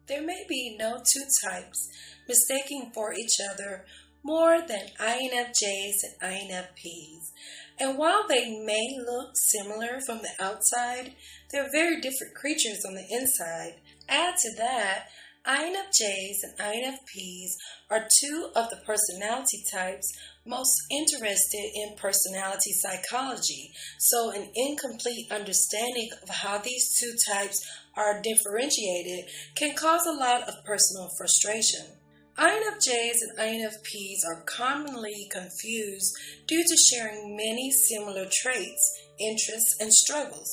There may be no two types mistaking for each other more than INFJs and INFPs. And while they may look similar from the outside, they're very different creatures on the inside. Add to that, INFJs and INFPs are two of the personality types most interested in personality psychology, so an incomplete understanding of how these two types are differentiated can cause a lot of personal frustration. INFJs and INFPs are commonly confused due to sharing many similar traits, interests, and struggles.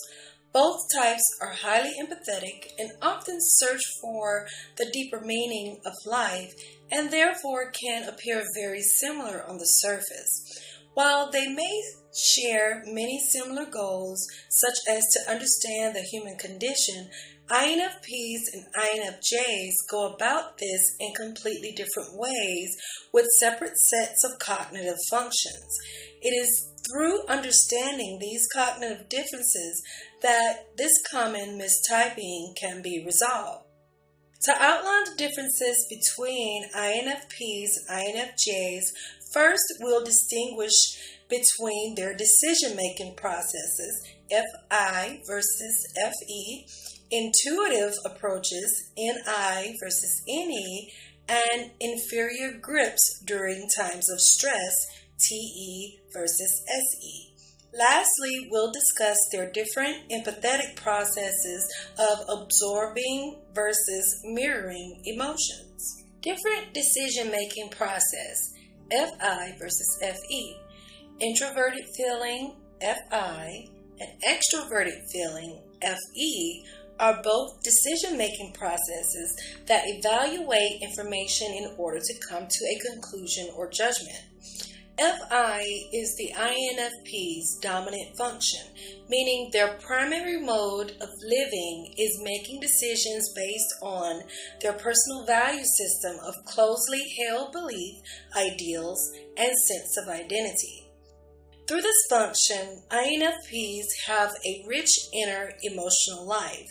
Both types are highly empathetic and often search for the deeper meaning of life and therefore can appear very similar on the surface. While they may share many similar goals, such as to understand the human condition, INFPs and INFJs go about this in completely different ways with separate sets of cognitive functions. It is through understanding these cognitive differences that this common mistyping can be resolved. To outline the differences between INFPs and INFJs, first we'll distinguish between their decision-making processes, FI versus FE, intuitive approaches, NI versus NE, and inferior grips during times of stress, TE versus SE. Lastly, we'll discuss their different empathetic processes of absorbing versus mirroring emotions. Different decision-making process, FI versus FE. Introverted feeling, FI, and extroverted feeling, FE, are both decision-making processes that evaluate information in order to come to a conclusion or judgment. FI is the INFP's dominant function, meaning their primary mode of living is making decisions based on their personal value system of closely held belief, ideals, and sense of identity. Through this function, INFPs have a rich inner emotional life.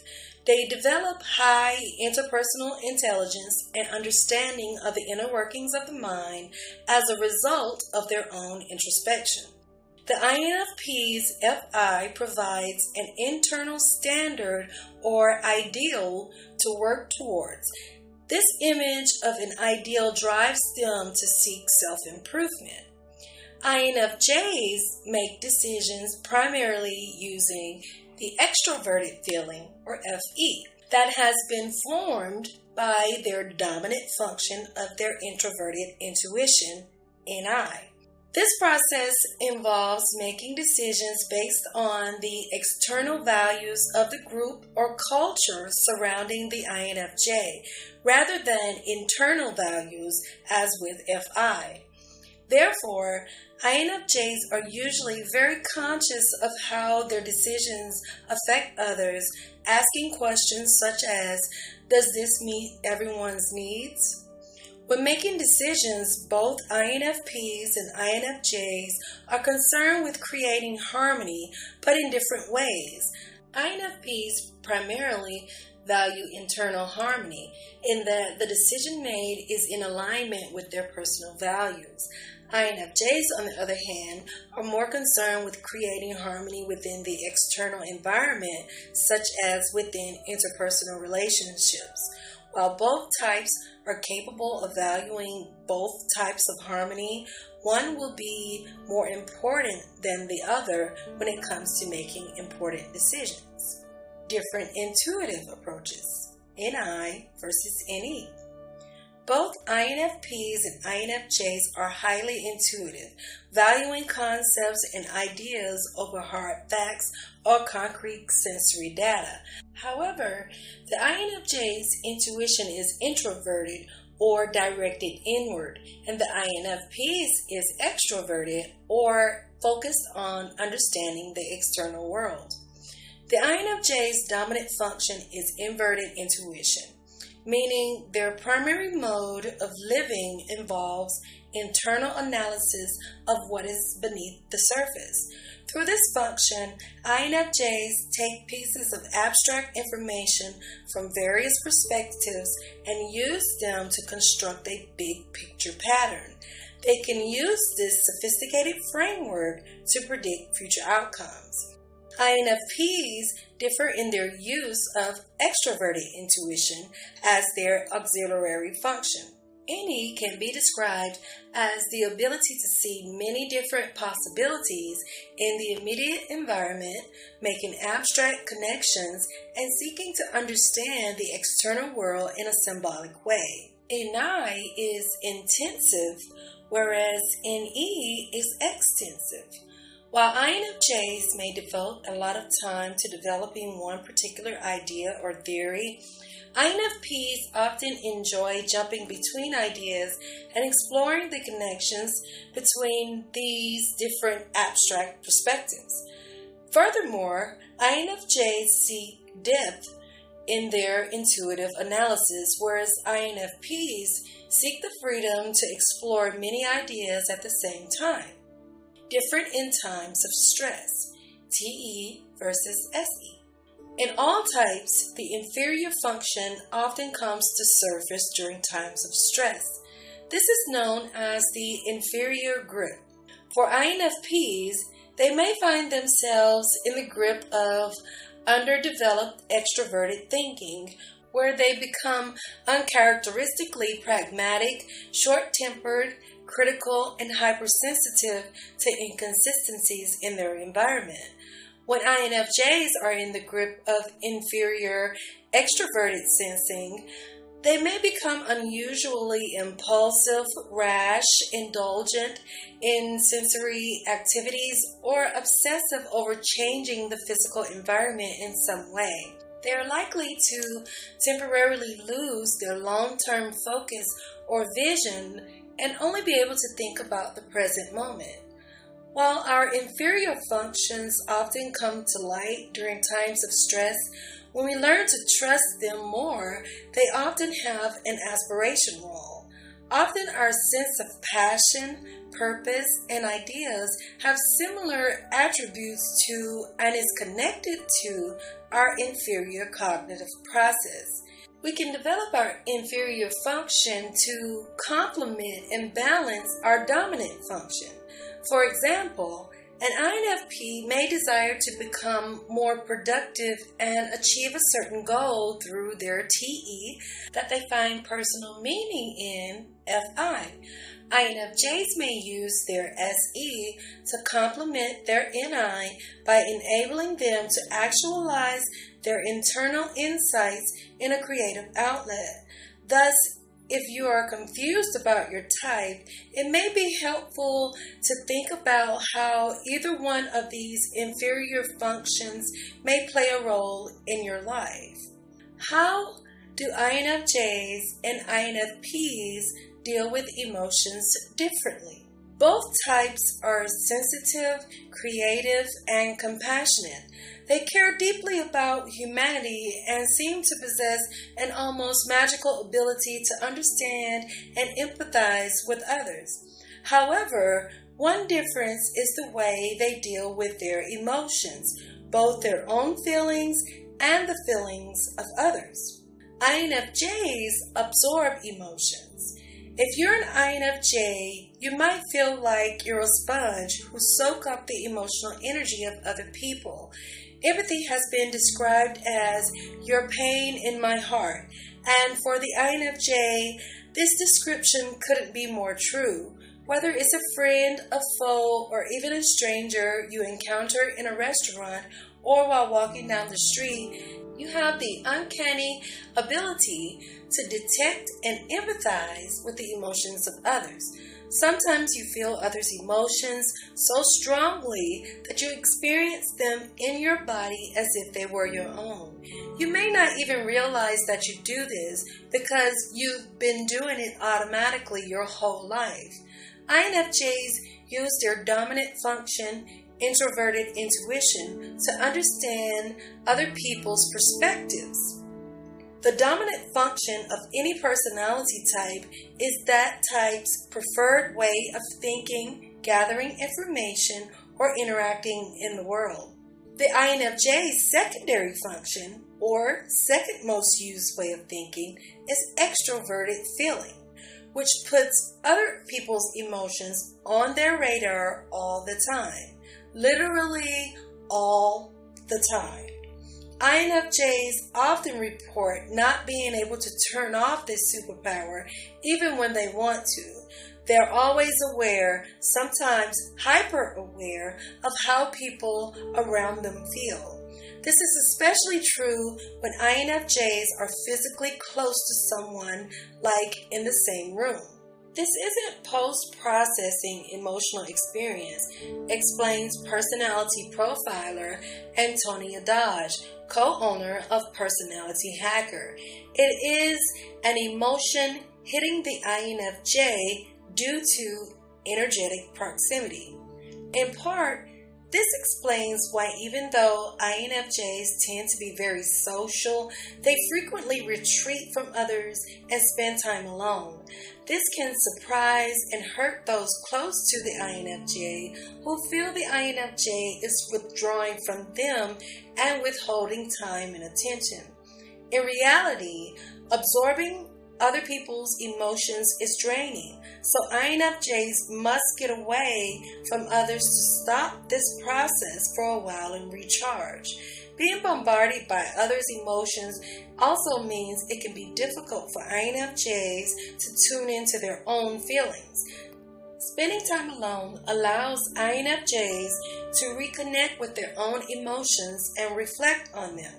They develop high interpersonal intelligence and understanding of the inner workings of the mind as a result of their own introspection. The INFP's FI provides an internal standard or ideal to work towards. This image of an ideal drives them to seek self-improvement. INFJs make decisions primarily using the extroverted feeling, or FE, that has been formed by their dominant function of their introverted intuition, NI. This process involves making decisions based on the external values of the group or culture surrounding the INFJ, rather than internal values as with FI. Therefore, INFJs are usually very conscious of how their decisions affect others, asking questions such as, does this meet everyone's needs? When making decisions, both INFPs and INFJs are concerned with creating harmony, but in different ways. INFPs primarily value internal harmony, in that the decision made is in alignment with their personal values. INFJs, on the other hand, are more concerned with creating harmony within the external environment, such as within interpersonal relationships. While both types are capable of valuing both types of harmony, one will be more important than the other when it comes to making important decisions. Different intuitive approaches, NI versus NE. Both INFPs and INFJs are highly intuitive, valuing concepts and ideas over hard facts or concrete sensory data. However, the INFJ's intuition is introverted, or directed inward, and the INFPs is extroverted or focused on understanding the external world. The INFJ's dominant function is inverted intuition, meaning their primary mode of living involves internal analysis of what is beneath the surface. Through this function, INFJs take pieces of abstract information from various perspectives and use them to construct a big picture pattern. They can use this sophisticated framework to predict future outcomes. INFPs differ in their use of extroverted intuition as their auxiliary function. NE can be described as the ability to see many different possibilities in the immediate environment, making abstract connections, and seeking to understand the external world in a symbolic way. NI is intensive, whereas NE is extensive. While INFJs may devote a lot of time to developing one particular idea or theory, INFPs often enjoy jumping between ideas and exploring the connections between these different abstract perspectives. Furthermore, INFJs seek depth in their intuitive analysis, whereas INFPs seek the freedom to explore many ideas at the same time. Different in times of stress, TE versus SE. In all types, the inferior function often comes to surface during times of stress. This is known as the inferior grip. For INFPs, they may find themselves in the grip of underdeveloped extroverted thinking, where they become uncharacteristically pragmatic, short-tempered, critical, and hypersensitive to inconsistencies in their environment. When INFJs are in the grip of inferior extroverted sensing, they may become unusually impulsive, rash, indulgent in sensory activities, or obsessive over changing the physical environment in some way. They are likely to temporarily lose their long-term focus or vision and only be able to think about the present moment. While our inferior functions often come to light during times of stress, when we learn to trust them more, they often have an aspiration role. Often our sense of passion, purpose, and ideas have similar attributes to and is connected to our inferior cognitive process. We can develop our inferior function to complement and balance our dominant function. For example, an INFP may desire to become more productive and achieve a certain goal through their TE that they find personal meaning in FI. INFJs may use their SE to complement their NI by enabling them to actualize their internal insights in a creative outlet. Thus, if you are confused about your type, it may be helpful to think about how either one of these inferior functions may play a role in your life. How do INFJs and INFPs deal with emotions differently? Both types are sensitive, creative, and compassionate. They care deeply about humanity and seem to possess an almost magical ability to understand and empathize with others. However, one difference is the way they deal with their emotions, both their own feelings and the feelings of others. INFJs absorb emotions. If you're an INFJ, you might feel like you're a sponge who soak up the emotional energy of other people. Empathy has been described as your pain in my heart, and for the INFJ, this description couldn't be more true. Whether it's a friend, a foe, or even a stranger you encounter in a restaurant or while walking down the street, you have the uncanny ability to detect and empathize with the emotions of others. Sometimes you feel others' emotions so strongly that you experience them in your body as if they were your own. You may not even realize that you do this because you've been doing it automatically your whole life. INFJs use their dominant function, introverted intuition, to understand other people's perspectives. The dominant function of any personality type is that type's preferred way of thinking, gathering information, or interacting in the world. The INFJ's secondary function, or second most used way of thinking, is extroverted feeling, which puts other people's emotions on their radar all the time. Literally all the time. INFJs often report not being able to turn off this superpower even when they want to. They're always aware, sometimes hyper-aware, of how people around them feel. This is especially true when INFJs are physically close to someone, like in the same room. This isn't post-processing emotional experience, explains personality profiler Antonia Dodge, co-owner of Personality Hacker. It is an emotion hitting the INFJ due to energetic proximity. In part, this explains why even though INFJs tend to be very social, they frequently retreat from others and spend time alone. This can surprise and hurt those close to the INFJ who feel the INFJ is withdrawing from them and withholding time and attention. In reality, absorbing other people's emotions is draining, so INFJs must get away from others to stop this process for a while and recharge. Being bombarded by others' emotions also means it can be difficult for INFJs to tune into their own feelings. Spending time alone allows INFJs to reconnect with their own emotions and reflect on them.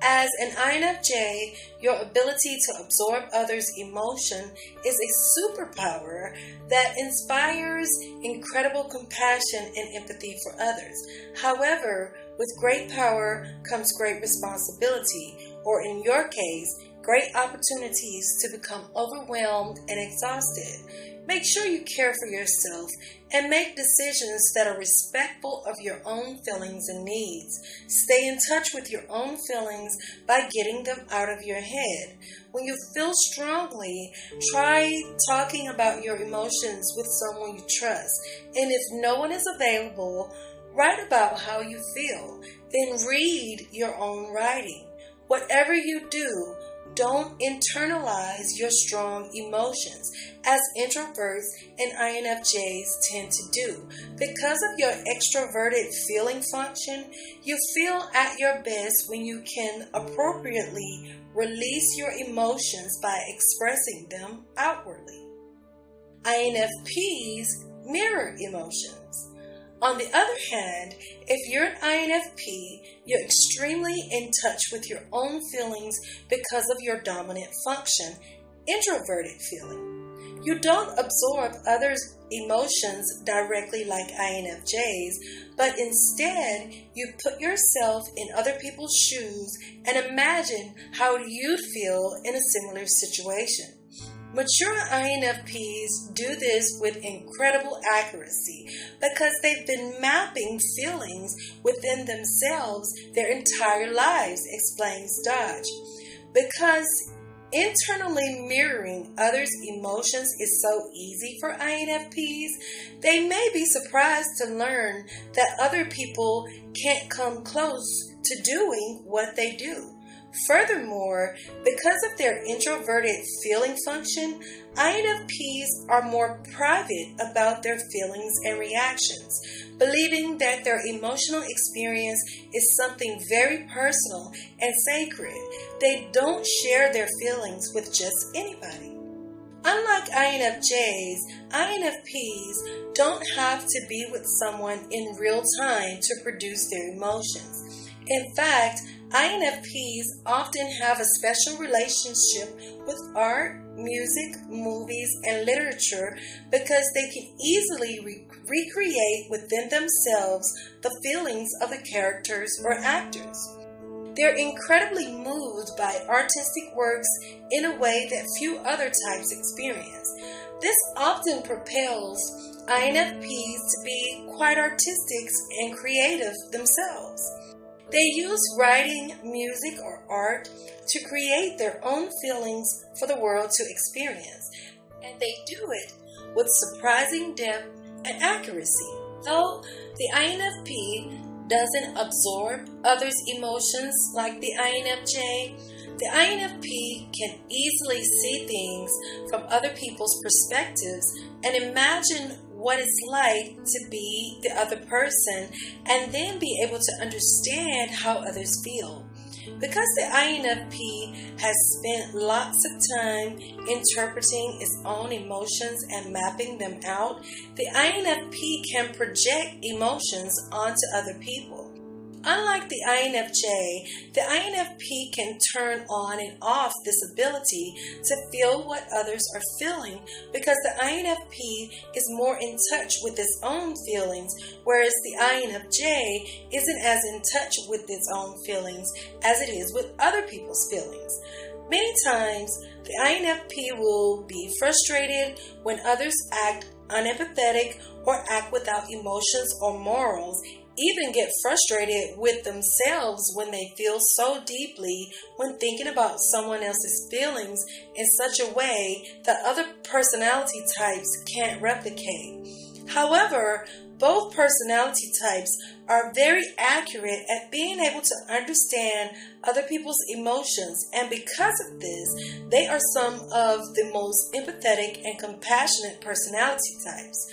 As an INFJ, your ability to absorb others' emotion is a superpower that inspires incredible compassion and empathy for others. However, with great power comes great responsibility, or in your case, great opportunities to become overwhelmed and exhausted. Make sure you care for yourself and make decisions that are respectful of your own feelings and needs. Stay in touch with your own feelings by getting them out of your head. When you feel strongly, try talking about your emotions with someone you trust. And if no one is available, write about how you feel. Then read your own writing. Whatever you do, don't internalize your strong emotions, as introverts and INFJs tend to do. Because of your extroverted feeling function, you feel at your best when you can appropriately release your emotions by expressing them outwardly. INFPs mirror emotions. On the other hand, if you're an INFP, you're extremely in touch with your own feelings because of your dominant function, introverted feeling. You don't absorb others' emotions directly like INFJs, but instead you put yourself in other people's shoes and imagine how you'd feel in a similar situation. Mature INFPs do this with incredible accuracy because they've been mapping feelings within themselves their entire lives, explains Dodge. Because internally mirroring others' emotions is so easy for INFPs, they may be surprised to learn that other people can't come close to doing what they do. Furthermore, because of their introverted feeling function, INFPs are more private about their feelings and reactions, believing that their emotional experience is something very personal and sacred. They don't share their feelings with just anybody. Unlike INFJs, INFPs don't have to be with someone in real time to produce their emotions. In fact, INFPs often have a special relationship with art, music, movies, and literature because they can easily recreate within themselves the feelings of the characters or actors. They're incredibly moved by artistic works in a way that few other types experience. This often propels INFPs to be quite artistic and creative themselves. They use writing, music, or art to create their own feelings for the world to experience, and they do it with surprising depth and accuracy. Though the INFP doesn't absorb others' emotions like the INFJ, the INFP can easily see things from other people's perspectives and imagine what it's like to be the other person and then be able to understand how others feel. Because the INFP has spent lots of time interpreting its own emotions and mapping them out, the INFP can project emotions onto other people. Unlike the INFJ, the INFP can turn on and off this ability to feel what others are feeling because the INFP is more in touch with its own feelings, whereas the INFJ isn't as in touch with its own feelings as it is with other people's feelings. Many times, the INFP will be frustrated when others act unempathetic or act without emotions or morals, even get frustrated with themselves when they feel so deeply when thinking about someone else's feelings in such a way that other personality types can't replicate. However, both personality types are very accurate at being able to understand other people's emotions, and because of this, they are some of the most empathetic and compassionate personality types.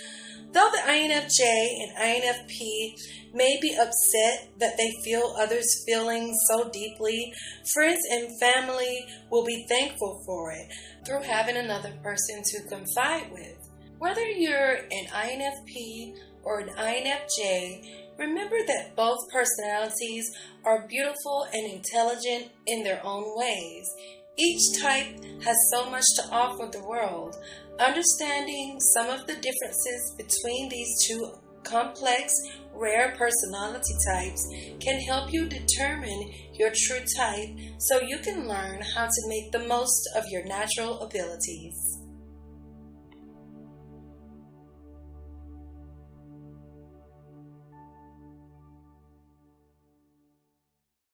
Though the INFJ and INFP may be upset that they feel others' feelings so deeply, friends and family will be thankful for it through having another person to confide with. Whether you're an INFP or an INFJ, remember that both personalities are beautiful and intelligent in their own ways. Each type has so much to offer the world. Understanding some of the differences between these two complex, rare personality types can help you determine your true type so you can learn how to make the most of your natural abilities.